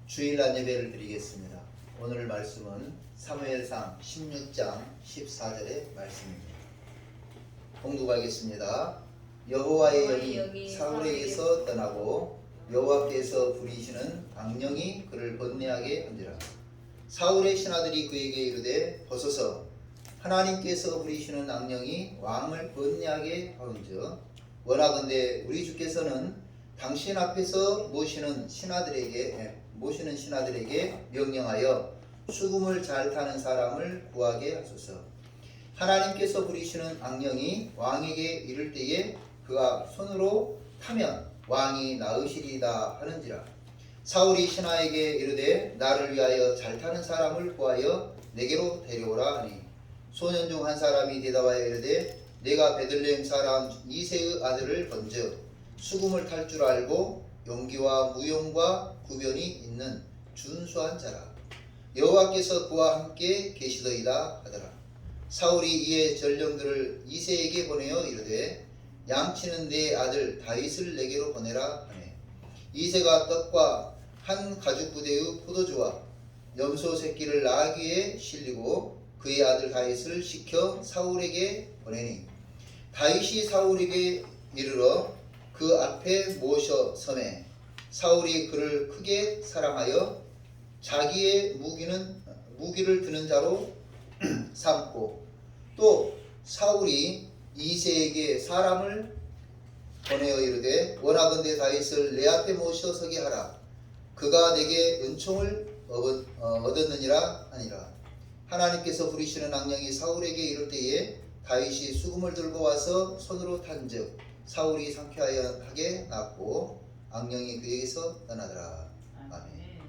주일날 예배를 드리겠습니다. 오늘 말씀은 사무엘상 16장 14절의 말씀입니다. 봉독하겠습니다. 여호와의 영이 사울에게서 떠나고 여호와께서 부리시는 악령이 그를 번뇌하게 한지라. 사울의 신하들이 그에게 이르되 벗어서 하나님께서 부리시는 악령이 왕을 번뇌하게 하온즉 원하건대 우리 주께서는 당신 앞에서 모시는 신하들에게 명령하여 수금을 잘 타는 사람을 구하게 하소서. 하나님께서 부리시는 악령이 왕에게 이를 때에 그가 손으로 타면 왕이 나으시리다 하는지라. 사울이 신하에게 이르되 나를 위하여 잘 타는 사람을 구하여 내게로 데려오라 하니 소년 중 한 사람이 대답하여 이르되 내가 베들레헴 사람 이새의 아들을 본즉 수금을 탈 줄 알고 용기와 무용과 구변이 있는 준수한 자라. 여호와께서 그와 함께 계시더이다 하더라. 사울이 이에 전령들을 이새에게 보내어 이르되 양치는 내 아들 다윗을 내게로 보내라 하네. 이새가 떡과 한 가죽 부대의 포도주와 염소 새끼를 나귀에 실리고 그의 아들 다윗을 시켜 사울에게 보내니 다윗이 사울에게 이르러 그 앞에 모셔 섬에 사울이 그를 크게 사랑하여 자기의 무기를 드는 자로 삼고 또 사울이 이새에게 사람을 보내어 이르되 원하건대 다윗을 내 앞에 모셔 서게 하라. 그가 내게 은총을 얻었느니라 하니라. 하나님께서 부리시는 악령이 사울에게 이를 때에 다윗이 수금을 들고 와서 손으로 탄즉 사울이 상쾌하게 났고 악령이 그에게서 떠나더라. 아멘.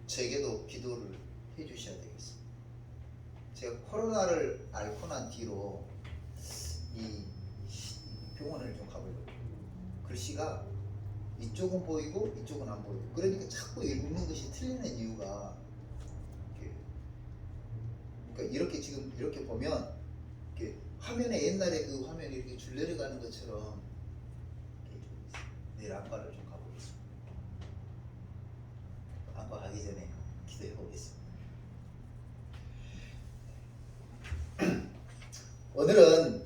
제게도 기도를 해주셔야 되겠습니다. 제가 코로나를 앓고 난 뒤로 이 병원을 좀 가보려고. 글씨가 이쪽은 보이고 이쪽은 안 보이고 그러니까 자꾸 읽는 것이 틀리는 이유가 그러니까 이렇게 지금 이렇게 보면 이렇게 화면에 옛날에 그 화면이 이렇게 줄 내려가는 것처럼 내일 안과를 좀 가보겠습니다. 안과 가기 전에 기도해 보겠습니다. 오늘은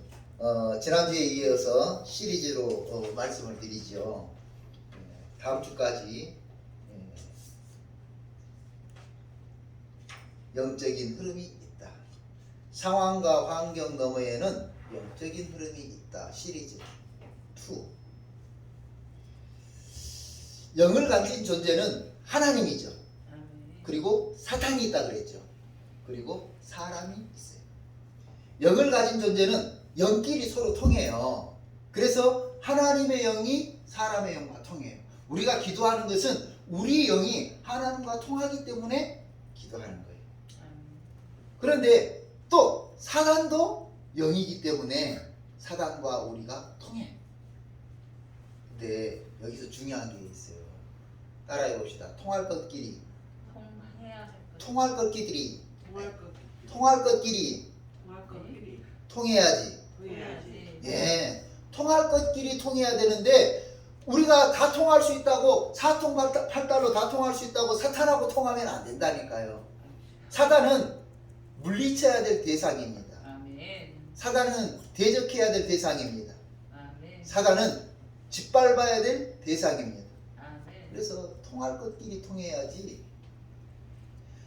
지난주에 이어서 시리즈로 말씀을 드리죠. 다음 주까지 영적인 흐름이 있다. 상황과 환경 너머에는 영적인 흐름이 있다. 시리즈 2. 영을 가진 존재는 하나님이죠. 그리고 사탄이 있다 그랬죠. 그리고 사람이 있어요. 영을 가진 존재는 영끼리 서로 통해요. 그래서 하나님의 영이 사람의 영과 통해요. 우리가 기도하는 것은 우리 영이 하나님과 통하기 때문에 기도하는 거예요. 그런데 또 사단도 영이기 때문에 사단과 우리가 통해. 근데 여기서 중요한 게 있어요. 따라해 봅시다. 통할 것끼리 통할 것끼리 통해야지. 예, 통할 것끼리 통해야 되는데 우리가 다 통할 수 있다고 사통팔달로 다 통할 수 있다고 사탄하고 통하면 안 된다니까요. 사단은 물리쳐야 될 대상입니다. 사단은 대적해야 될 대상입니다. 사단은 짓밟아야 될 대상입니다. 그래서 통할 것끼리 통해야지.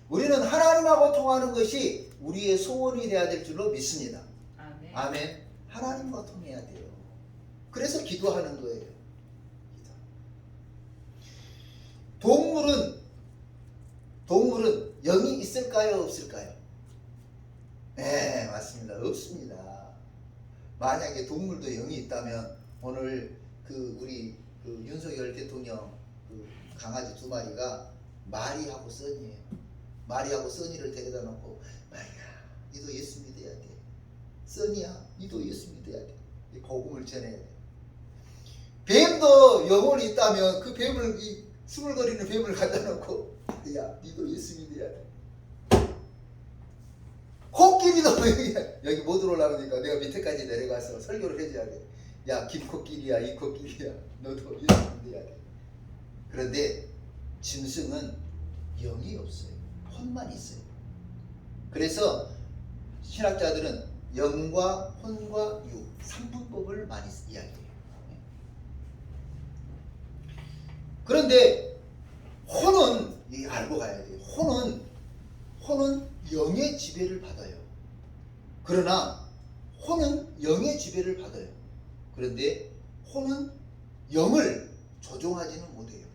우리는 하나님하고 통하는 것이 우리의 소원이 되어야 될 줄로 믿습니다. 아멘. 하나님과 통해야 돼요. 그래서 기도하는 거예요. 동물은 영이 있을까요? 없을까요? 네, 맞습니다. 없습니다. 만약에 동물도 영이 있다면 오늘 우리 윤석열 대통령 강아지 2마리가 마리하고 써니예요. 마리하고 써니를 데려다 놓고 마리야, 니도 예수 믿어야 돼. 써니야, 니도 예수 믿어야 돼. 복음을 전해야 돼. 뱀도 영혼이 있다면 그 뱀을 스물거리는 뱀을 갖다 놓고 야, 니도 예수 믿어야 돼. 코끼리도 여기 못 들어오려니까 내가 밑에까지 내려가서 설교를 해줘야 돼. 야, 김코끼리야, 이 코끼리야, 너도 이렇게 돼야 돼. 그런데 짐승은 영이 없어요. 혼만 있어요. 그래서 신학자들은 영과 혼과 유, 삼분법을 많이 이야기해요. 그런데 혼은 알고 가야 돼요. 혼은 영의 지배를 받아요. 그러나 혼은 영의 지배를 받아요. 그런데 혼은 영을 조종하지는 못해요.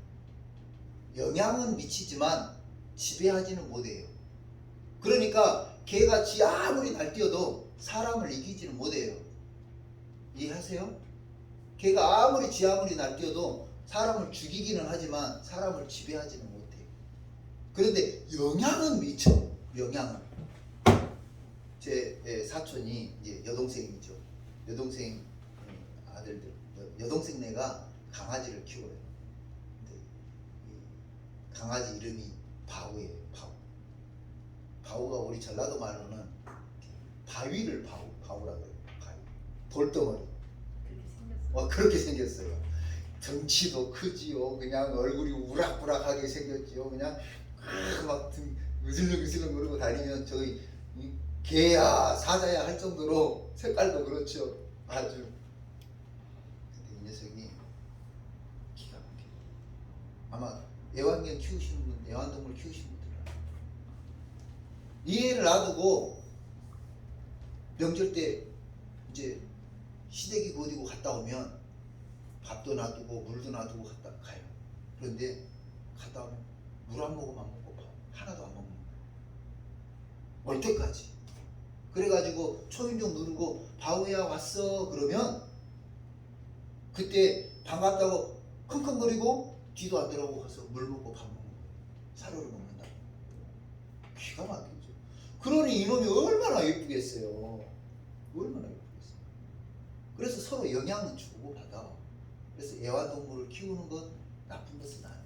영향은 미치지만 지배하지는 못해요. 그러니까 개가 지 아무리 날뛰어도 사람을 이기지는 못해요. 이해하세요? 개가 아무리 날뛰어도 사람을 죽이기는 하지만 사람을 지배하지는 못해요. 그런데 영향은 미쳐. 영향은. 제 사촌이 이제 여동생이죠. 여동생 아들들, 여동생네가 강아지를 키워요. 근데 강아지 이름이 바우예요. 바우가 우리 전라도 말로는 바위를 바우라고 해요. 바위. 돌덩어리. 그렇게 생겼어요. 덩치도 크지요. 그냥 얼굴이 우락부락하게 생겼지요. 그냥 막 으슬렁으슬렁 그러고 다니면 저희 개야 사자야 할 정도로 색깔도 그렇죠. 아주. 근데 이 녀석이 기가 막혀요. 아마 애완견 키우시는 분, 애완동물 키우시는 분들은 이 애를 놔두고 명절 때 이제 시댁이 어디고 갔다 오면 밥도 놔두고 물도 놔두고 갔다 가요. 그런데 갔다 오면 물 한 모금 안 먹고 밥 하나도 안 먹는 거예요. 올 때까지. 그래가지고 초인종 누르고 바우야 왔어 그러면 그때 반갑다고 킁킁거리고 뒤도 안 돌아보고 가서 물 먹고 밥 먹는 거예요. 사료를 먹는다. 기가 막히죠. 그러니 이놈이 얼마나 예쁘겠어요. 얼마나 예쁘겠어요. 그래서 서로 영향은 주고받아. 그래서 애완동물을 키우는 건 나쁜 것은 아니에요.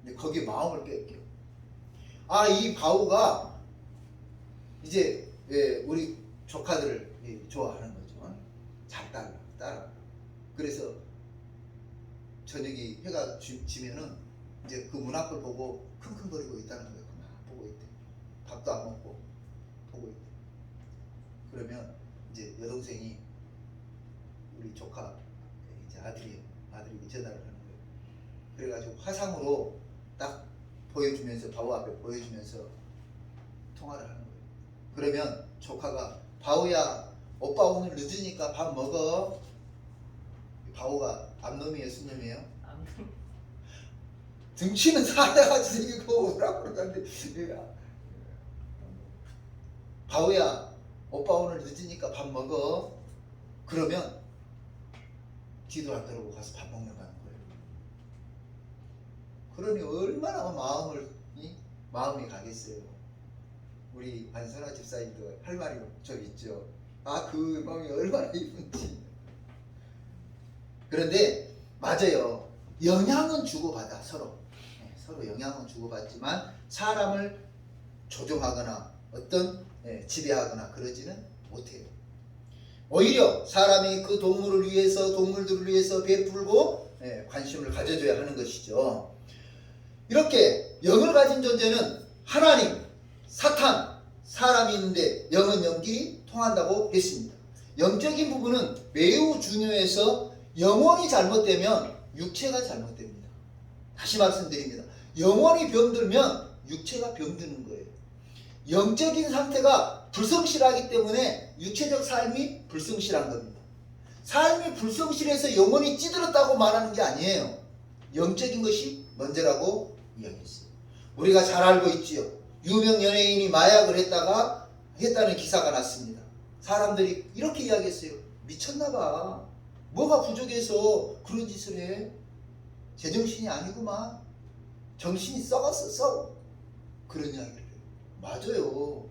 근데 거기에 마음을 뺏겨. 이 바우가 이제 우리 조카들을 좋아하는 거죠. 잘 따라. 그래서 저녁이 해가 지면은 이제 그 문 앞을 보고 킁킁거리고 있다는 거예요. 막 보고 있대. 밥도 안 먹고 보고 있대. 그러면 이제 여동생이 우리 조카 이제 아들에게 전화를 하는 거예요. 그래가지고 화상으로 딱 보여주면서 바우 앞에 보여주면서 통화를 하는 거예요. 그러면 조카가 바우야 오빠 오늘 늦으니까 밥 먹어. 바우가 암놈이에요 순놈이에요? 암놈. 등치는 사자같이 생기고 오라고 그러는데 바우야 오빠 오늘 늦으니까 밥 먹어. 그러면 뒤도 안 돌아보고 가서 밥 먹는 거예요. 그러니 얼마나 마음이 가겠어요. 우리 안선아 집사님도 할 말이 좀 있죠. 그 마음이 얼마나 이쁜지. 그런데 맞아요. 영향은 주고받아 서로. 서로 영향은 주고받지만 사람을 조종하거나 어떤 지배하거나 그러지는 못해요. 오히려 사람이 그 동물들을 위해서 베풀고 관심을 가져줘야 하는 것이죠. 이렇게 영을 가진 존재는 하나님, 사탄, 사람이 있는데 영은 영끼리 통한다고 했습니다. 영적인 부분은 매우 중요해서 영혼이 잘못되면 육체가 잘못됩니다. 다시 말씀드립니다. 영혼이 병들면 육체가 병드는 거예요. 영적인 상태가 불성실하기 때문에 육체적 삶이 불성실한 겁니다. 삶이 불성실해서 영혼이 찌들었다고 말하는 게 아니에요. 영적인 것이 먼저라고 이야기했어요. 우리가 잘 알고 있지요. 유명 연예인이 마약을 했다는 기사가 났습니다. 사람들이 이렇게 이야기했어요. 미쳤나봐. 뭐가 부족해서 그런 짓을 해? 제정신이 아니구만. 정신이 썩었어. 그런 이야기를 해요. 맞아요.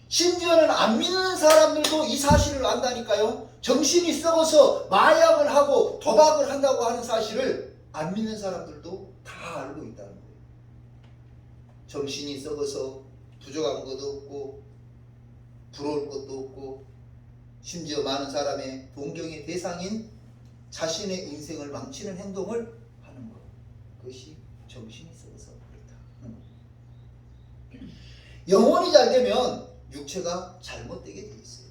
심지어는 안 믿는 사람들도 이 사실을 안다니까요. 정신이 썩어서 마약을 하고 도박을 한다고 하는 사실을 안 믿는 사람들도 다 알고 있다는 거예요. 정신이 썩어서 부족한 것도 없고 부러울 것도 없고 심지어 많은 사람의 동경의 대상인 자신의 인생을 망치는 행동을 하는 것. 그것이 정신이 썩어서 그렇다. 영혼이 잘 되면 육체가 잘못되게 돼 있어요.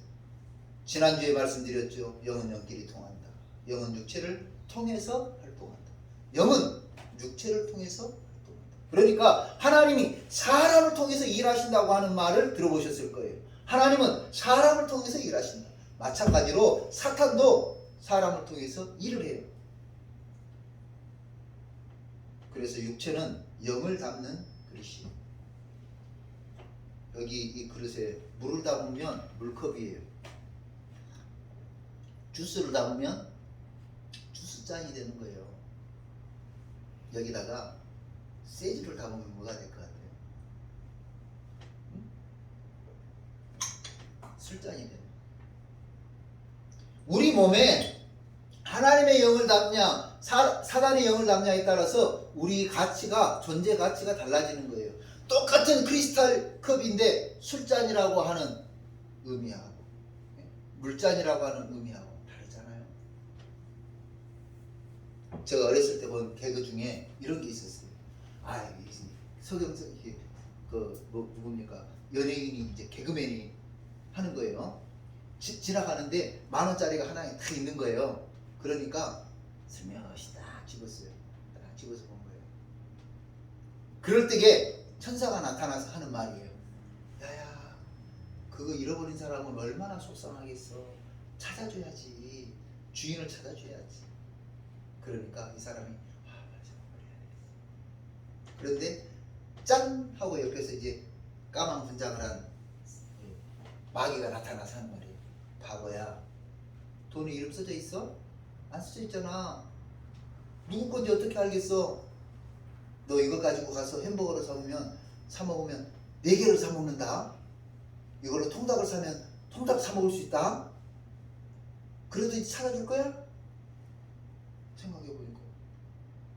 지난주에 말씀드렸죠. 영은 영끼리 통한다. 영은 육체를 통해서 활동한다. 영은 육체를 통해서 활동한다. 그러니까 하나님이 사람을 통해서 일하신다고 하는 말을 들어보셨을 거예요. 하나님은 사람을 통해서 일하신다. 마찬가지로 사탄도 사람을 통해서 일을 해요. 그래서 육체는 영을 담는 그릇이에요. 여기 이 그릇에 물을 담으면 물컵이에요. 주스를 담으면 주스잔이 되는 거예요. 여기다가 세주를 담으면 뭐가 될 것 같아요? 술잔이 되는 거예요. 우리 몸에 하나님의 영을 담냐 사단의 영을 담냐에 따라서 우리 가치가 존재 가치가 달라지는 거예요. 똑같은 크리스탈 컵인데 술잔이라고 하는 의미하고 물잔이라고 하는 의미하고 다르잖아요. 제가 어렸을 때 본 개그 중에 이런 게 있었어요. 서경석 누굽니까? 연예인이 이제 개그맨이 하는 거예요. 지나가는데 10,000원짜리가 하나 딱 있는 거예요. 그러니까 슬며시 딱 집었어요. 딱 집어서 본 거예요. 그럴 때에 천사가 나타나서 하는 말이에요. 야야, 그거 잃어버린 사람은 얼마나 속상하겠어. 찾아줘야지. 주인을 찾아줘야지. 그러니까 이 사람이 맞아, 그런데 짠 하고 옆에서 이제 까만 분장을 한 마귀가 나타나서 하는 말이에요. 바보야, 돈에 이름 써져 있어? 안 써져 있잖아. 누구 건지 어떻게 알겠어? 너 이거 가지고 가서 햄버거를 사 먹으면 4개를 사 먹는다. 이걸로 통닭을 사면 통닭 사 먹을 수 있다. 그래도 이제 찾아줄 거야? 생각해보니까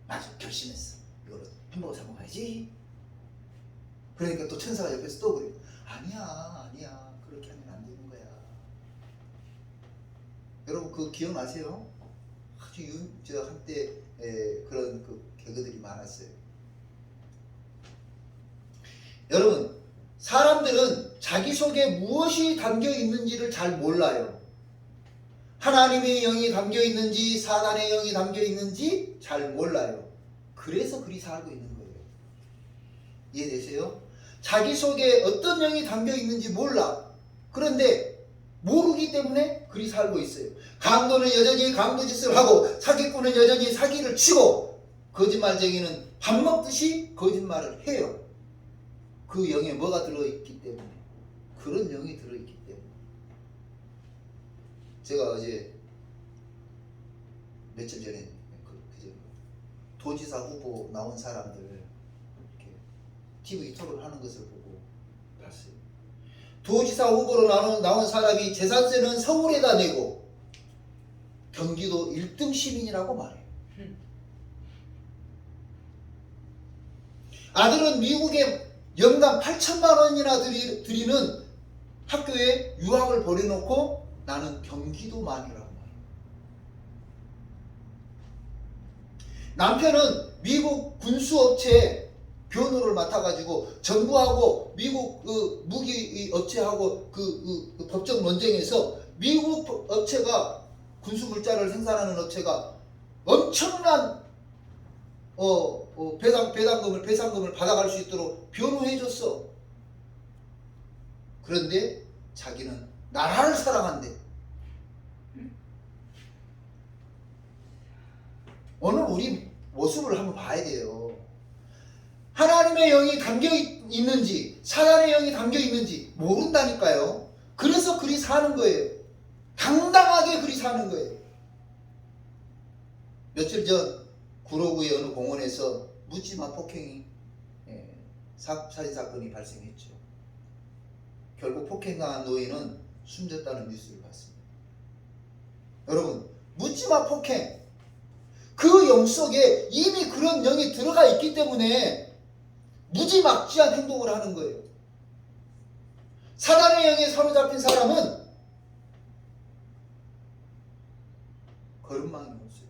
맞아, 결심했어. 이걸로 햄버거 사 먹어야지. 그러니까 또 천사가 옆에서 또 그래요. 아니야 그렇게 하면 안 되는 거야. 여러분 그거 기억나세요? 아주 한때 그런 그 개그들이 많았어요. 여러분, 사람들은 자기 속에 무엇이 담겨 있는지를 잘 몰라요. 하나님의 영이 담겨 있는지 사단의 영이 담겨 있는지 잘 몰라요. 그래서 그리 살고 있는 거예요. 이해되세요? 자기 속에 어떤 영이 담겨 있는지 몰라. 그런데 모르기 때문에 그리 살고 있어요. 강도는 여전히 강도짓을 하고 사기꾼은 여전히 사기를 치고 거짓말쟁이는 밥 먹듯이 거짓말을 해요. 그 영에 뭐가 들어있기 때문에, 그런 영이 들어있기 때문에. 제가 어제 며칠 전에 도지사 후보 나온 사람들 이렇게 TV 토론하는 것을 보고 봤어요. 도지사 후보로 나온 사람이 재산세는 서울에다 내고 경기도 1등 시민이라고 말해요. 아들은 미국에 연간 8천만 원이나 드리는 학교에 유학을 보내놓고 나는 경기도만이라고 말해요. 남편은 미국 군수업체에 변호를 맡아가지고 정부하고 미국 그 무기 업체하고 그 법적 논쟁에서 미국 업체가 군수물자를 생산하는 업체가 엄청난 배상금을 받아갈 수 있도록 변호해줬어. 그런데 자기는 나라를 사랑한대. 오늘 우리 모습을 한번 봐야 돼요. 하나님의 영이 담겨 있는지 사단의 영이 담겨 있는지 모른다니까요. 그래서 그리 사는 거예요. 당당하게 그리 사는 거예요. 며칠 전 구로구의 어느 공원에서 묻지마 폭행이 살인사건이 발생했죠. 결국 폭행당한 노인은 숨졌다는 뉴스를 봤습니다. 여러분, 묻지마 폭행, 그 영 속에 이미 그런 영이 들어가 있기 때문에 무지막지한 행동을 하는 거예요. 사단의 영에 사로잡힌 사람은 걸음망이 없어요.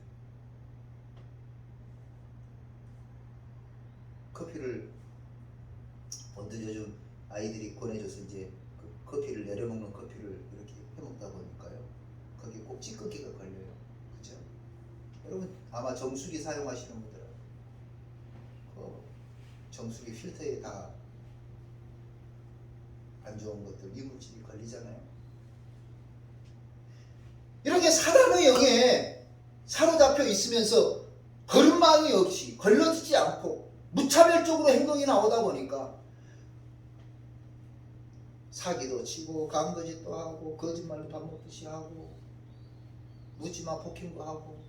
커피를 본드 요즘 아이들이 권해줘서 이제 그 커피를 내려먹는 커피를 이렇게 해먹다 보니까요. 거기에 꼭 찌꺼기가 걸려요. 그죠? 여러분 아마 정수기 사용하시는 분들은 그 정수기 필터에 다 안 좋은 것들 이물질이 걸리잖아요. 이렇게 사단의 영에 사로잡혀 있으면서 걸음망이 없이 걸러지지 않고 무차별적으로 행동이 나오다 보니까 사기도 치고 간거짓도 하고 거짓말도 밥 먹듯이 하고 묻지마 폭행도 하고.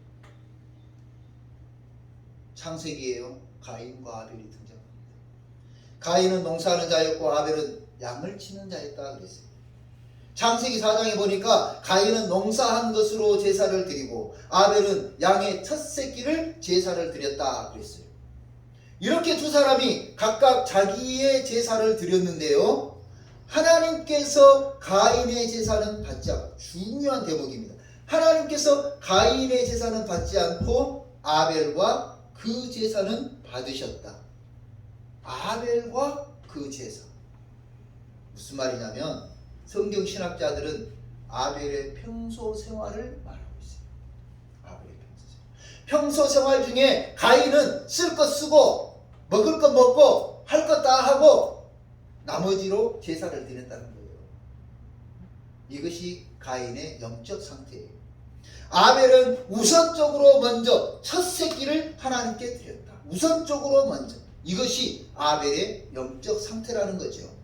창세기에요. 가인과 아벨이 등장합니다. 가인은 농사하는 자였고 아벨은 양을 치는 자였다 그랬어요. 창세기 4장에 보니까 가인은 농사한 것으로 제사를 드리고 아벨은 양의 첫 새끼를 제사를 드렸다 그랬어요. 이렇게 두 사람이 각각 자기의 제사를 드렸는데요. 하나님께서 가인의 제사는 받지 않고, 중요한 대목입니다. 하나님께서 가인의 제사는 받지 않고 아벨과 그 제사는 받으셨다. 아벨과 그 제사. 무슨 말이냐면 성경 신학자들은 아벨의 평소 생활을 말하고 있어요. 아벨의 평소 생활 중에 가인은 쓸 것 쓰고 먹을 것 먹고 할 것 다 하고 나머지로 제사를 드렸다는 거예요. 이것이 가인의 영적 상태예요. 아벨은 우선적으로 먼저 첫 새끼를 하나님께 드렸다. 우선적으로 먼저. 이것이 아벨의 영적 상태라는 거죠.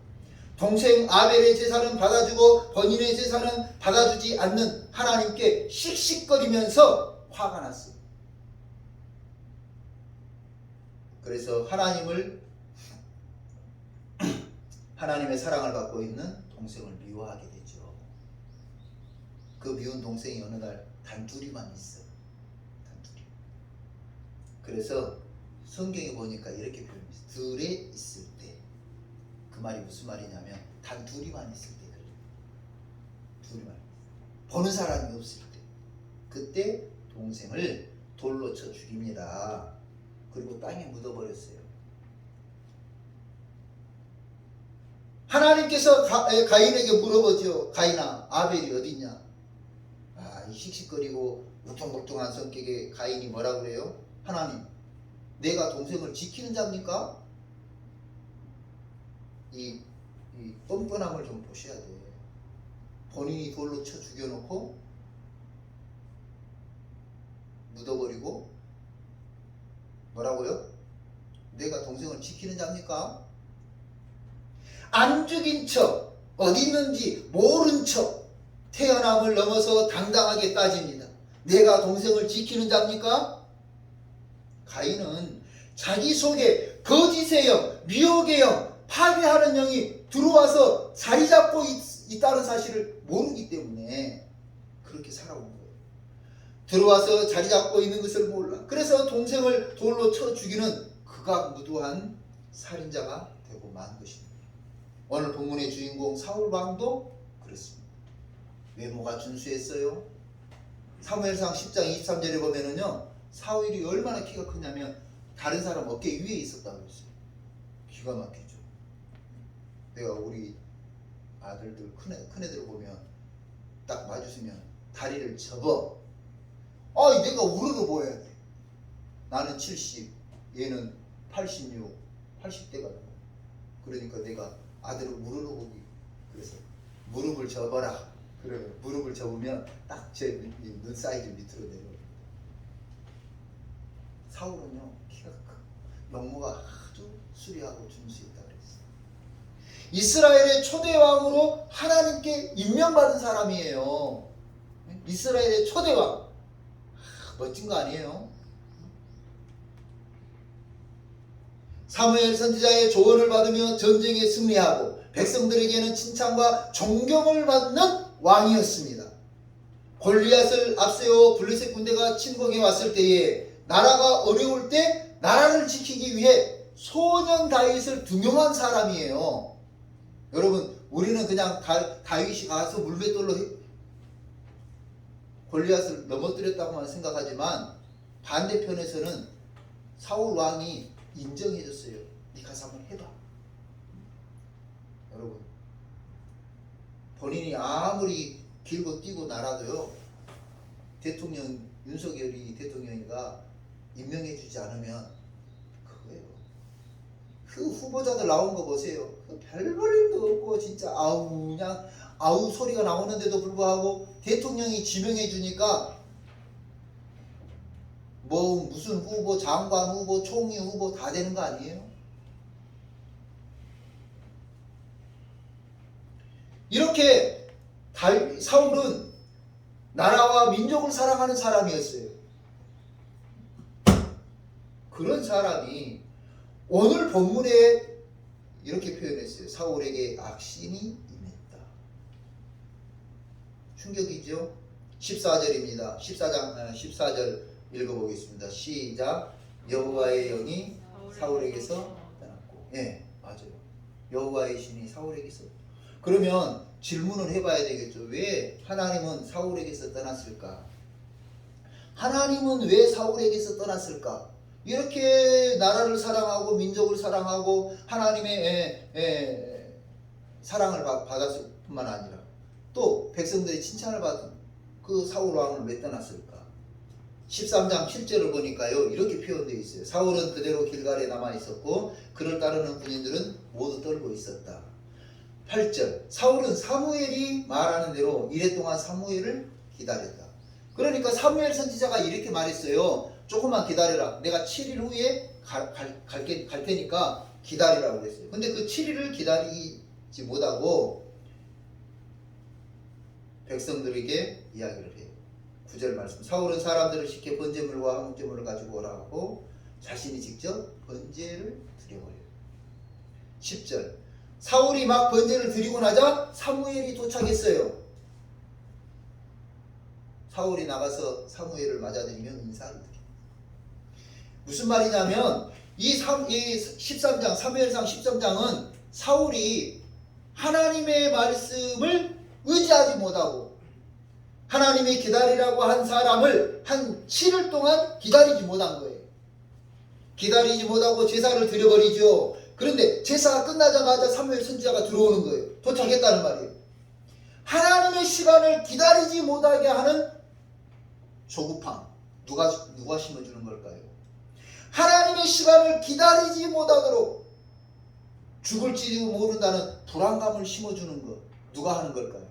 동생 아벨의 제사는 받아주고 본인의 제사는 받아주지 않는 하나님께 씩씩거리면서 화가 났어요. 그래서 하나님의 사랑을 받고 있는 동생을 미워하게 되죠. 그 미운 동생이 어느 날 단둘이만 있어. 단둘이. 그래서 성경에 보니까 이렇게 표현했어요. 들에 있을 때. 그 말이 무슨 말이냐면 단둘이만 있을 때 그래요. 둘이만. 보는 사람이 없을 때. 그때 동생을 돌로 쳐 죽입니다. 그리고 땅에 묻어버렸어요. 하나님께서 가인에게 물어보죠. 가인아, 아벨이 어딨냐? 이 씩씩거리고 울퉁불퉁한 성격의 가인이 뭐라고 그래요? 하나님, 내가 동생을 지키는 자입니까? 이 뻔뻔함을 좀 보셔야 돼. 본인이 돌로 쳐 죽여놓고 묻어버리고 뭐라고요? 내가 동생을 지키는 자입니까? 안 죽인 척, 어디 있는지 모른 척 태어남을 넘어서 당당하게 따집니다. 내가 동생을 지키는 자입니까? 가인은 자기 속에 거짓의 영, 미혹의 영, 파괴하는 영이 들어와서 자리 잡고 있다는 사실을 모르기 때문에 그렇게 살아온 거예요. 들어와서 자리 잡고 있는 것을 몰라. 그래서 동생을 돌로 쳐 죽이는 극악무도한 살인자가 되고 만 것입니다. 오늘 본문의 주인공 사울왕도 그렇습니다. 외모가 준수했어요. 사무엘상 10장 23절에 보면은요, 사울이 얼마나 키가 크냐면 다른 사람 어깨 위에 있었다고 했어요. 기가 막히죠. 내가 우리 아들들 큰 애들 보면 딱 마주치면 다리를 접어. 내가 우르르 보여야 돼. 나는 70, 얘는 86, 80대가 돼. 그러니까 내가 아들을 우르르 보기. 그래서 무릎을 접어라. 그래, 무릎을 접으면 딱 제 눈 사이즈 밑으로 내려옵니다. 사울은요, 키가 크고 용모가 아주 수리하고 준수했다 그랬어요. 이스라엘의 초대왕으로 하나님께 임명받은 사람이에요. 이스라엘의 초대왕. 멋진 거 아니에요? 사무엘 선지자의 조언을 받으며 전쟁에 승리하고 백성들에게는 칭찬과 존경을 받는 왕이었습니다. 골리앗을 앞세워 블레셋 군대가 침공해 왔을 때에 나라가 어려울 때 나라를 지키기 위해 소년 다윗을 등용한 사람이에요. 여러분, 우리는 그냥 다윗이 가서 물맷돌로 골리앗을 넘어뜨렸다고만 생각하지만 반대편에서는 사울 왕이 인정해줬어요. 네 가서 한번 해봐. 여러분, 본인이 아무리 길고 뛰고 날아도요, 대통령 윤석열이 대통령이가 임명해주지 않으면 그거예요. 그 후보자들 나온 거 보세요. 별 볼일도 없고 진짜 아우 그냥 아우 소리가 나오는데도 불구하고 대통령이 지명해주니까 뭐 무슨 후보, 장관 후보, 총리 후보 다 되는 거 아니에요? 이렇게 사울은 나라와 민족을 사랑하는 사람이었어요. 그런 사람이 오늘 본문에 이렇게 표현했어요. 사울에게 악신이 임했다. 충격이죠? 14절입니다. 14절 읽어보겠습니다. 시작. 여호와의 영이 사울에게서 떠났고. 예, 맞아요. 여호와의 신이 사울에게서. 그러면 질문을 해봐야 되겠죠. 왜 하나님은 사울에게서 떠났을까? 하나님은 왜 사울에게서 떠났을까? 이렇게 나라를 사랑하고 민족을 사랑하고 하나님의 사랑을 받았을 뿐만 아니라 또 백성들의 칭찬을 받은 그 사울 왕을 왜 떠났을까? 13장 7절을 보니까요, 이렇게 표현되어 있어요. 사울은 그대로 길갈에 남아 있었고 그를 따르는 군인들은 모두 떨고 있었다. 8절, 사울은 사무엘이 말하는 대로 이래 동안 사무엘을 기다렸다. 그러니까 사무엘 선지자가 이렇게 말했어요. 조금만 기다려라. 내가 7일 후에 갈 테니까 기다리라고 그랬어요. 근데 그 7일을 기다리지 못하고 백성들에게 이야기를 해요. 9절 말씀. 사울은 사람들을 시켜 번제물과 화목제물을 가지고 오라고 자신이 직접 번제를 드려버려요. 10절. 사울이 막 번제를 드리고 나자 사무엘이 도착했어요. 사울이 나가서 사무엘을 맞아들이며 인사를 드려요. 무슨 말이냐면 이 13장 사무엘상 13장은 사울이 하나님의 말씀을 의지하지 못하고 하나님이 기다리라고 한 사람을 한 7일 동안 기다리지 못한 거예요. 기다리지 못하고 제사를 드려버리죠. 그런데 제사가 끝나자마자 사무엘 선지자가 들어오는 거예요. 도착했다는 말이에요. 하나님의 시간을 기다리지 못하게 하는 조급함. 누가 심어주는 걸까요? 하나님의 시간을 기다리지 못하도록 죽을지도 모른다는 불안감을 심어주는 것. 누가 하는 걸까요?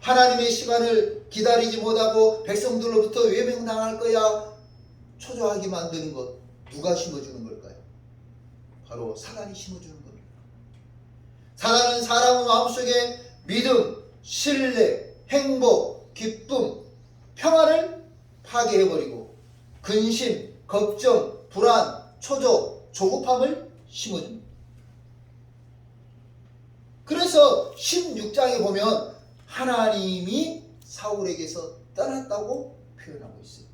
하나님의 시간을 기다리지 못하고 백성들로부터 외면당할 거야 초조하게 만드는 것. 누가 심어주는 걸까요? 바로 사단이 심어주는 겁니다. 사단은 사람의 마음속에 믿음, 신뢰, 행복, 기쁨, 평안을 파괴해버리고 근심, 걱정, 불안, 초조, 조급함을 심어줍니다. 그래서 16장에 보면 하나님이 사울에게서 떠났다고 표현하고 있어요.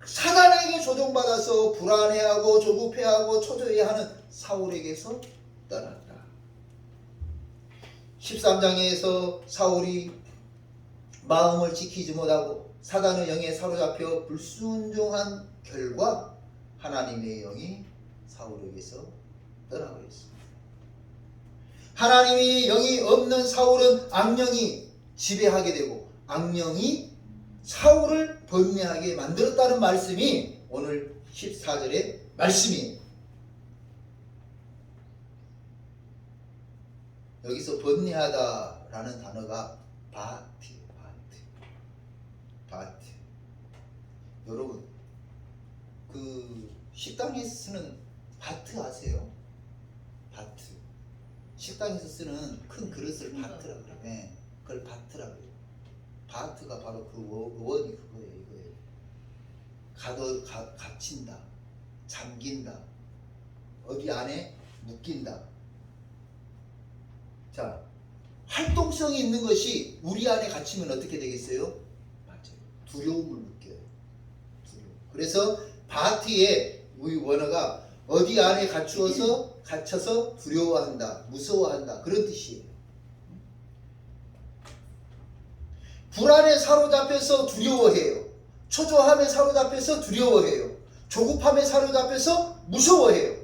사단에게 조종받아서 불안해하고 조급해하고 초조해하는 사울에게서 떠났다. 13장에서 사울이 마음을 지키지 못하고 사단의 영에 사로잡혀 불순종한 결과 하나님의 영이 사울에게서 떠나버렸습니다. 하나님이 영이 없는 사울은 악령이 지배하게 되고 악령이 사울을 번뇌하게 만들었다는 말씀이 오늘 14절의 말씀이에요. 여기서 번뇌하다라는 단어가 바트. 여러분, 그 식당에 쓰는 바트 아세요? 바트. 식당에서 쓰는 큰 그릇을 바트라고 그래요. 네, 그걸 바트라고 해요. 바트가 바로 그 원이 그거예요. 이거예요. 갇힌다, 잠긴다, 어디 안에 묶인다. 자, 활동성이 있는 것이 우리 안에 갇히면 어떻게 되겠어요? 맞아요. 두려움을 느껴요. 두려움. 그래서 바트의 원어가 어디 안에 갇혀서 두려워한다, 무서워한다, 그런 뜻이에요. 불안에 사로잡혀서 두려워해요. 초조함에 사로잡혀서 두려워해요. 조급함에 사로잡혀서 무서워해요.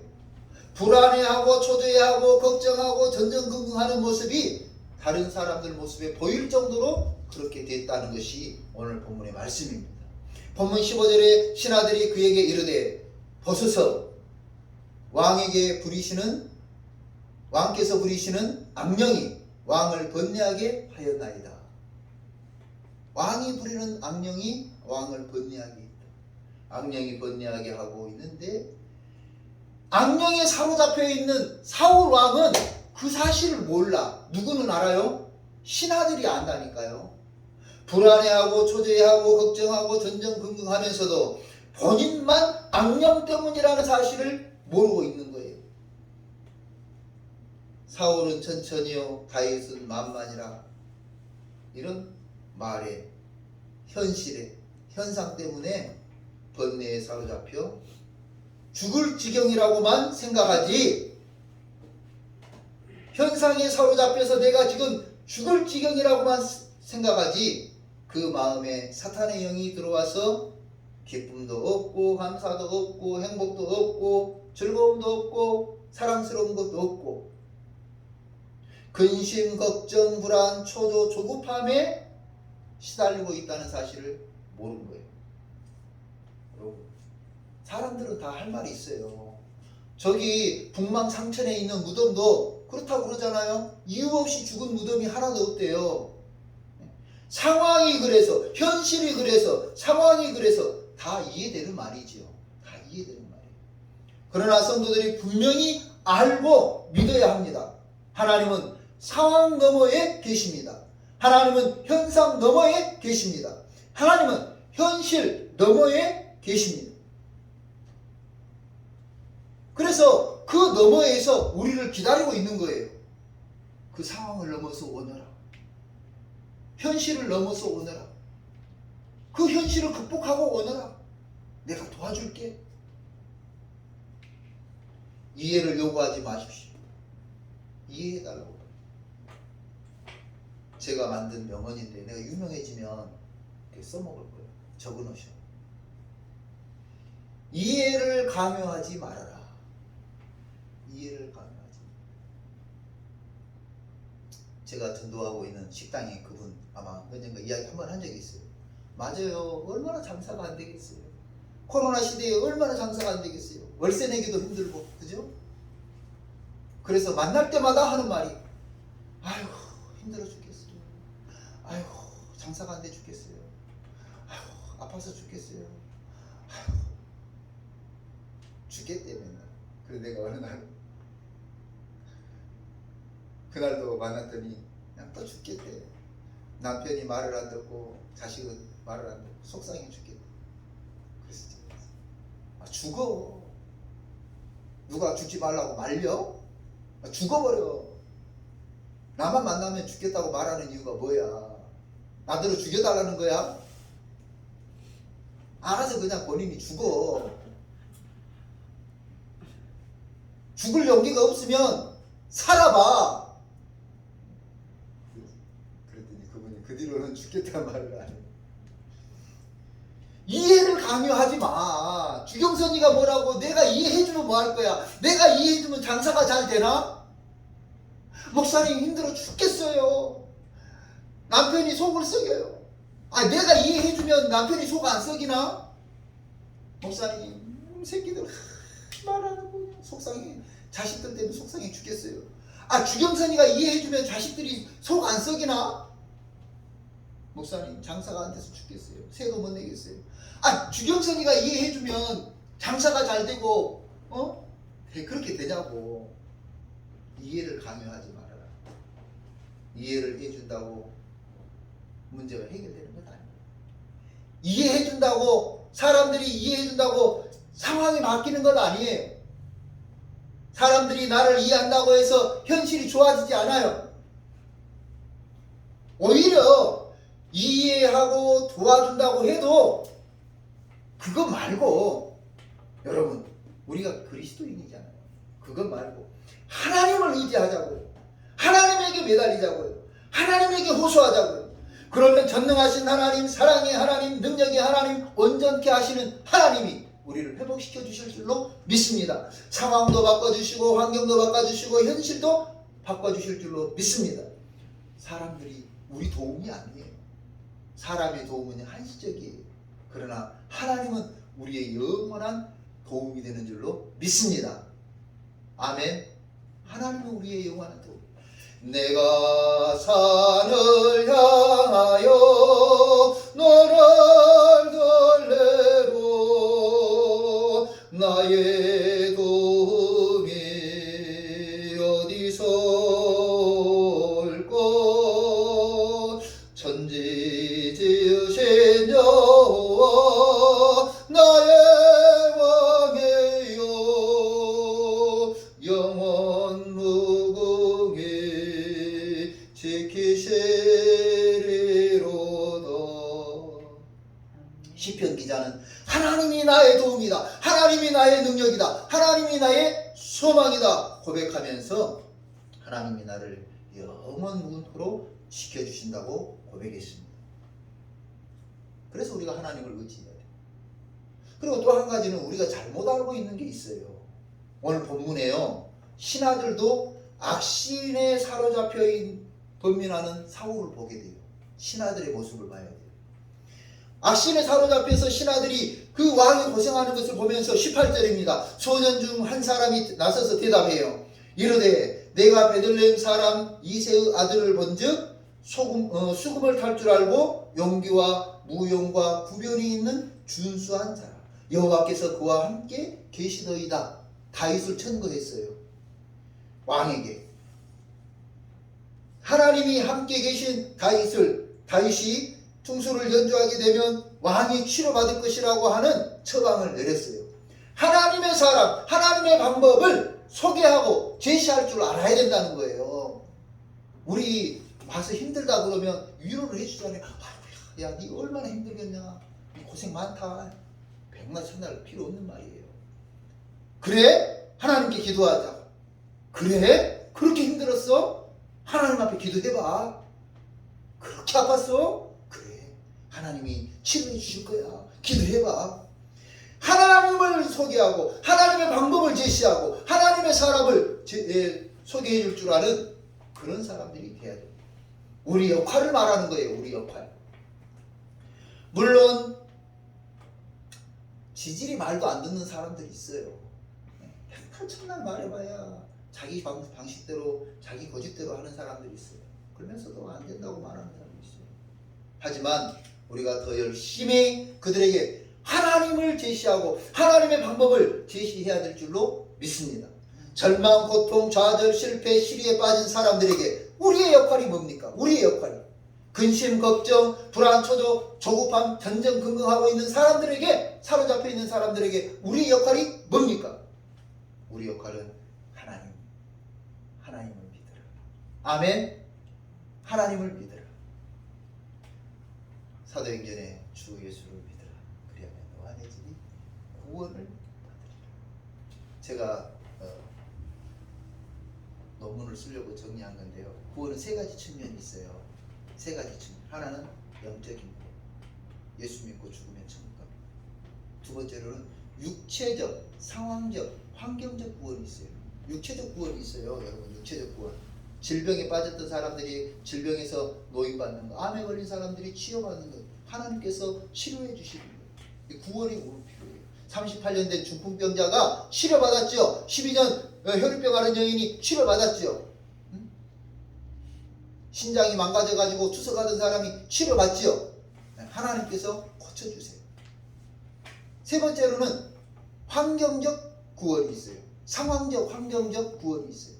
불안해하고 초조해하고 걱정하고 전전긍긍하는 모습이 다른 사람들 모습에 보일 정도로 그렇게 됐다는 것이 오늘 본문의 말씀입니다. 본문 15절에 신하들이 그에게 이르되 벗어서 왕께서 부리시는 악령이 왕을 번뇌하게 하였나이다. 왕이 부리는 악령이 왕을 번뇌하게 했다. 악령이 번뇌하게 하고 있는데 악령에 사로잡혀 있는 사울 왕은 그 사실을 몰라. 누구는 알아요? 신하들이 안다니까요. 불안해하고 초조해하고 걱정하고 전전긍긍하면서도 본인만 악령 때문이라는 사실을 모르고 있는 거예요. 사울은 천천히요 다윗은 만만이라. 이런 말에 현실에 현상 때문에 번뇌에 사로잡혀 죽을 지경이라고만 생각하지, 현상에 사로잡혀서 내가 지금 죽을 지경이라고만 생각하지, 그 마음에 사탄의 영이 들어와서 기쁨도 없고 감사도 없고 행복도 없고 즐거움도 없고 사랑스러운 것도 없고 근심, 걱정, 불안, 초조, 조급함에 시달리고 있다는 사실을 모르는 거예요. 여러분, 사람들은 다 할 말이 있어요. 저기 북망상천에 있는 무덤도 그렇다고 그러잖아요. 이유 없이 죽은 무덤이 하나도 없대요. 상황이 그래서, 현실이 그래서, 상황이 그래서 다 이해되는 말이지요. 다 이해되는 말이에요. 그러나 성도들이 분명히 알고 믿어야 합니다. 하나님은 상황 너머에 계십니다. 하나님은 현상 너머에 계십니다. 하나님은 현실 너머에 계십니다. 그래서 그 너머에서 우리를 기다리고 있는 거예요. 그 상황을 넘어서 오너라. 현실을 넘어서 오너라. 그 현실을 극복하고 오너라. 내가 도와줄게. 이해를 요구하지 마십시오. 이해해달라고. 제가 만든 명언인데 내가 유명해지면 써먹을 거예요. 적어놓으셔. 이해를 강요하지 말아라. 이해를 강요하지. 제가 전도하고 있는 식당에 그분 아마 언젠가 이야기 한번 한 적이 있어요. 맞아요. 얼마나 장사가 안 되겠어요. 코로나 시대에 얼마나 장사가 안 되겠어요. 월세 내기도 힘들고, 그죠? 그래서 만날 때마다 하는 말이, 아이고 힘들어 죽겠어요. 아이고 장사가 안 돼 죽겠어요. 아이고 아파서 죽겠어요. 아이고 죽겠대 맨날. 그래서 내가 어느 날 그날도 만났더니 그냥 또 죽겠대. 남편이 말을 안 듣고 자식은 말을 안 듣고 속상해 죽겠대. 그래서 제가 죽어. 누가 죽지 말라고 말려? 죽어버려. 나만 만나면 죽겠다고 말하는 이유가 뭐야? 나더러 죽여달라는 거야? 알아서 그냥 본인이 죽어. 죽을 용기가 없으면 살아봐. 그랬더니 그분이 그 뒤로는 죽겠다는 말을 안 해. 이해를 강요하지 마. 주경선이가 뭐라고 내가 이해해주면 뭐 할 거야? 내가 이해해주면 장사가 잘 되나? 목사님 힘들어 죽겠어요. 남편이 속을 썩여요. 내가 이해해주면 남편이 속 안 썩이나? 목사님 새끼들 말하는 거냐? 속상해. 자식들 때문에 속상해 죽겠어요. 주경선이가 이해해주면 자식들이 속 안 썩이나? 목사님 장사가 안 돼서 죽겠어요. 세도 못 내겠어요. 주경선이가 이해해주면 장사가 잘 되고 그렇게 되냐고. 이해를 강요하지 말아라. 이해를 해준다고 문제가 해결되는 건 아니에요. 이해해준다고 사람들이 이해해준다고 상황이 바뀌는 건 아니에요. 사람들이 나를 이해한다고 해서 현실이 좋아지지 않아요. 오히려 이해하고 도와준다고 해도 그거 말고 여러분 우리가 그리스도인이잖아요. 그것 말고 하나님을 의지하자고요. 하나님에게 매달리자고요. 하나님에게 호소하자고요. 그러면 전능하신 하나님, 사랑의 하나님, 능력의 하나님, 온전케 하시는 하나님이 우리를 회복시켜 주실 줄로 믿습니다. 상황도 바꿔주시고 환경도 바꿔주시고 현실도 바꿔주실 줄로 믿습니다. 사람들이 우리 도움이 아니에요. 사람의 도움은 한시적이에요. 그러나 하나님은 우리의 영원한 도움이 되는 줄로 믿습니다. 아멘. 하나님은 우리의 영원한 도움. 내가 산을 향하여 너를 돌레로 나의 도움이 어디서 올꼬 천지 지으신 여호와 나의 왕이요 영원 무궁히 지키시리로다. 시편 기자는 하나님이 나의 도움이다, 하나님이 나의 능력이다, 하나님이 나의 소망이다 고백하면서 하나님이 나를 영원 무궁으로 지켜주신다고 고백했습니다. 그래서 우리가 하나님을 의지해야 돼요. 그리고 또 한 가지는 우리가 잘못 알고 있는 게 있어요. 오늘 본문에요, 신하들도 악신에 사로잡혀 범민하는 사울을 보게 돼요. 신하들의 모습을 봐야 돼요. 악신에 사로잡혀서 신하들이 그 왕이 고생하는 것을 보면서 18절입니다. 소년 중 한 사람이 나서서 대답해요. 이르되 내가 베들레헴 사람 이새의 아들을 본즉 수금을 탈 줄 알고 용기와 무용과 구변이 있는 준수한 자라. 여호와께서 그와 함께 계시더이다. 다윗을 천거했어요. 왕에게. 하나님이 함께 계신 다윗이 충수를 연주하게 되면 왕이 치료받을 것이라고 하는 처방을 내렸어요. 하나님의 사람, 하나님의 방법을 소개하고 제시할 줄 알아야 된다는 거예요. 우리 와서 힘들다 그러면 위로를 해주잖아요. 야, 니 얼마나 힘들겠냐, 고생 많다. 백날 천날 필요 없는 말이에요. 그래? 하나님께 기도하자. 그래? 그렇게 힘들었어? 하나님 앞에 기도해봐. 그렇게 아팠어? 그래, 하나님이 치료해 주실 거야. 기도해봐. 하나님을 소개하고 하나님의 방법을 제시하고 하나님의 사람을 소개해 줄 줄 아는 그런 사람들이 돼야 돼요. 우리 역할을 말하는 거예요. 우리 역할. 물론 지질이 말도 안 듣는 사람들이 있어요. 백날 천날 말해봐야 자기 방식대로 자기 고집대로 하는 사람들이 있어요. 그러면서도 안 된다고 말하는 사람이 있어요. 하지만 우리가 더 열심히 그들에게 하나님을 제시하고 하나님의 방법을 제시해야 될 줄로 믿습니다. 절망, 고통, 좌절, 실패, 시리에 빠진 사람들에게 우리의 역할이 뭡니까? 우리의 역할이 근심, 걱정, 불안, 초조, 조급함, 전전긍긍하고 있는 사람들에게, 사로잡혀 있는 사람들에게 우리의 역할이 뭡니까? 우리 역할은 하나님을 믿으라. 아멘. 하나님을 믿으라. 사도행전에 주 예수를 믿으라. 그리하면 너와 내 집이 구원을 받으리라. 제가 논문을 쓰려고 정리한 건데요. 구원은 세 가지 측면이 있어요. 세 가지 측면. 하나는 영적인 구원. 예수 믿고 죽으면 천국 갑니다. 두 번째로는 육체적, 상황적, 환경적 구원이 있어요. 육체적 구원이 있어요. 여러분, 육체적 구원. 질병에 빠졌던 사람들이 질병에서 노인받는 거, 암에 걸린 사람들이 치료받는 거, 하나님께서 치료해 주시는 거예요. 구원이 올 필요해요. 38년 된 중풍병자가 치료받았죠. 12년 혈류병 앓은 여인이 치료받았죠. 신장이 망가져가지고 투석하던 사람이 치료받죠. 하나님께서 고쳐주세요. 세 번째로는 환경적 구원이 있어요. 상황적, 환경적 구원이 있어요.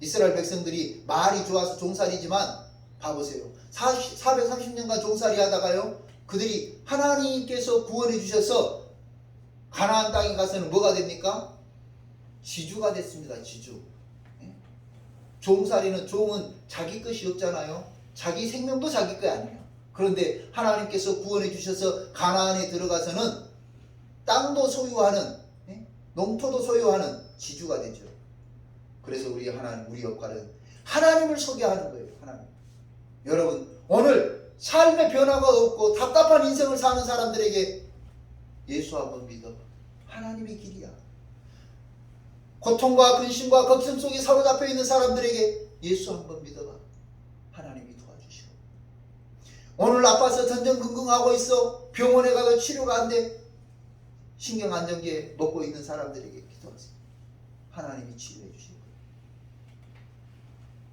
이스라엘 백성들이 말이 좋아서 종살이지만 봐보세요. 430년간 종살이 하다가요, 그들이 하나님께서 구원해 주셔서 가나안 땅에 가서는 뭐가 됩니까? 지주가 됐습니다. 지주. 종살이는, 종은 자기 것이 없잖아요. 자기 생명도 자기 것 아니에요. 그런데 하나님께서 구원해 주셔서 가나안에 들어가서는 땅도 소유하는 농토도 소유하는 지주가 되죠. 그래서 우리 역할은 하나님을 소개하는 거예요. 하나님. 여러분, 오늘 삶의 변화가 없고 답답한 인생을 사는 사람들에게 예수 한번 믿어봐. 하나님의 길이야. 고통과 근심과 걱정 속에 사로잡혀 있는 사람들에게 예수 한번 믿어봐. 하나님이 도와주시고. 오늘 아파서 전전긍긍하고 있어. 병원에 가도 치료가 안 돼. 신경안정제 먹고 있는 사람들에게 기도하세요. 하나님이 치료해 주실 거예요.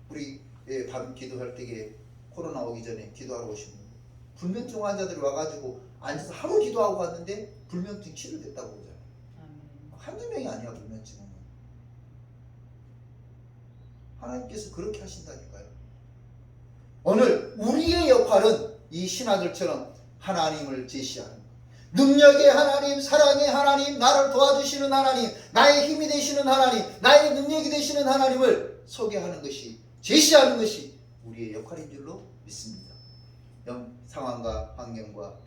우리 밤 기도할 때에 코로나 오기 전에 기도하러 오신 분, 불면증 환자들이 와가지고 앉아서 하루 기도하고 갔는데 불면증 치료됐다고 그러잖아요. 한두 명이 아니야. 불면증은 하나님께서 그렇게 하신다니까요. 오늘 우리의 역할은 이 신하들처럼 하나님을 제시하는 거예요. 능력의 하나님, 사랑의 하나님, 나를 도와주시는 하나님, 나의 힘이 되시는 하나님, 나의 능력이 되시는 하나님을 소개하는 것이, 제시하는 것이 우리의 역할인 줄로 믿습니다. 상황과 환경과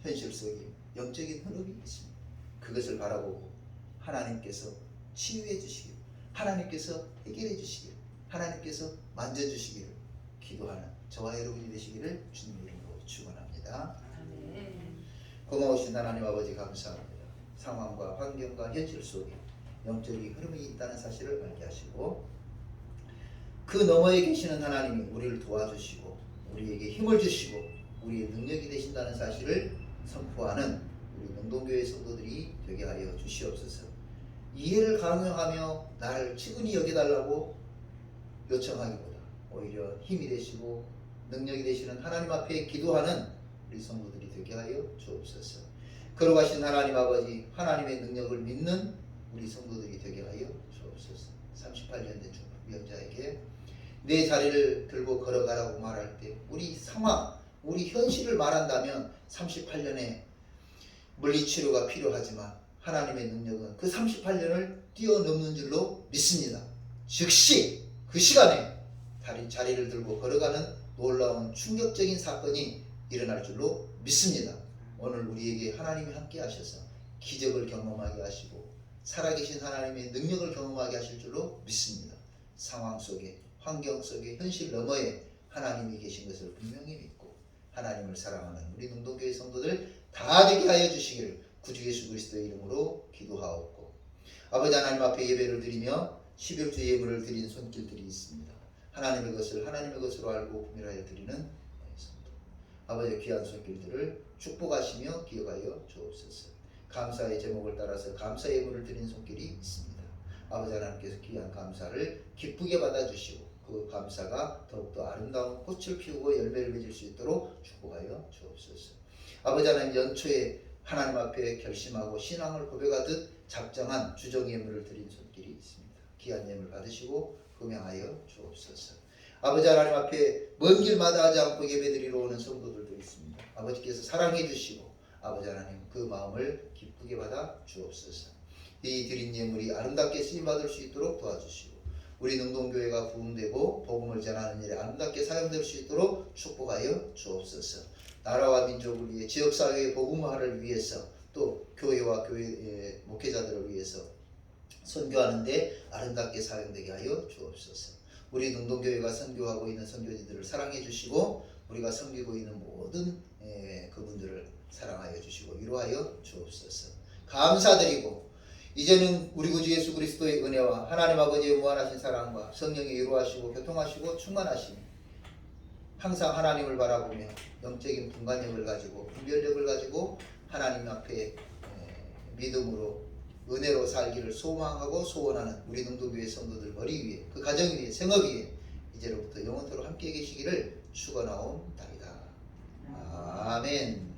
현실 속에 영적인 흐름이 있습니다. 그것을 바라보고 하나님께서 치유해 주시길, 하나님께서 해결해 주시길, 하나님께서 만져주시기를 기도하는 저와 여러분이 되시기를 주님 이름으로 축원합니다. 고마우신 하나님 아버지 감사합니다. 상황과 환경과 현실 속에 영적인 흐름이 있다는 사실을 알게 하시고 그 너머에 계시는 하나님이 우리를 도와주시고 우리에게 힘을 주시고 우리의 능력이 되신다는 사실을 선포하는 우리 능동교회 성도들이 되게 하여 주시옵소서. 이해를 강요하며 나를 측은히 여겨달라고 요청하기보다 오히려 힘이 되시고 능력이 되시는 하나님 앞에 기도하는 우리 성도들이 되게 하여 주옵소서. 걸어가신 하나님 아버지, 하나님의 능력을 믿는 우리 성도들이 되게 하여 주옵소서. 38년 된 중병자에게 내 자리를 들고 걸어가라고 말할 때 우리 상황, 우리 현실을 말한다면 38년의 물리치료가 필요하지만 하나님의 능력은 그 38년을 뛰어넘는 줄로 믿습니다. 즉시 그 시간에 자리를 들고 걸어가는 놀라운 충격적인 사건이 일어날 줄로 믿습니다. 오늘 우리에게 하나님이 함께 하셔서 기적을 경험하게 하시고 살아계신 하나님의 능력을 경험하게 하실 줄로 믿습니다. 상황 속에, 환경 속에, 현실 너머에 하나님이 계신 것을 분명히 믿고 하나님을 사랑하는 우리 능동교회 성도들 다 되게 하여 주시기를 구주 예수 그리스도의 이름으로 기도하옵고 아버지 하나님 앞에 예배를 드리며 11주 예물을 드린 손길들이 있습니다. 하나님의 것을 하나님의 것으로 알고 구별하여 드리는 성도 아버지의 귀한 손길들을 축복하시며 기억하여 주옵소서. 감사의 제목을 따라서 감사 예물을 드린 손길이 있습니다. 아버지 하나님께서 귀한 감사를 기쁘게 받아주시고 그 감사가 더욱더 아름다운 꽃을 피우고 열매를 맺을 수 있도록 축복하여 주옵소서. 아버지 하나님 연초에 하나님 앞에 결심하고 신앙을 고백하듯 작정한 주정 예물을 드린 손길이 있습니다. 귀한 예물 받으시고 금양하여 주옵소서. 아버지 하나님 앞에 먼 길 마다하지 않고 예배드리러 오는 성도들도 있습니다. 아버지께서 사랑해 주시고 아버지 하나님 그 마음을 기쁘게 받아 주옵소서. 이 드린 예물이 아름답게 쓰임받을 수 있도록 도와주시고 우리 능동교회가 부흥되고 복음을 전하는 일에 아름답게 사용될 수 있도록 축복하여 주옵소서. 나라와 민족을 위해 지역사회의 복음화를 위해서 또 교회와 교회 목회자들을 위해서 선교하는 데 아름답게 사용되게 하여 주옵소서. 우리 능동교회가 선교하고 있는 선교지들을 사랑해 주시고 우리가 섬기고 있는 모든 그분들을 사랑하여 주시고 위로하여 주옵소서. 감사드리고 이제는 우리 구주 예수 그리스도의 은혜와 하나님 아버지의 무한하신 사랑과 성령의 위로하시고 교통하시고 충만하시니 항상 하나님을 바라보며 영적인 분간력을 가지고 분별력을 가지고 하나님 앞에 믿음으로 은혜로 살기를 소망하고 소원하는 우리 능동교회 성도들 머리 위에 그 가정 위에 생업 위에 이제로부터 영원토록 함께 계시기를 축원하옵나이다. 아멘.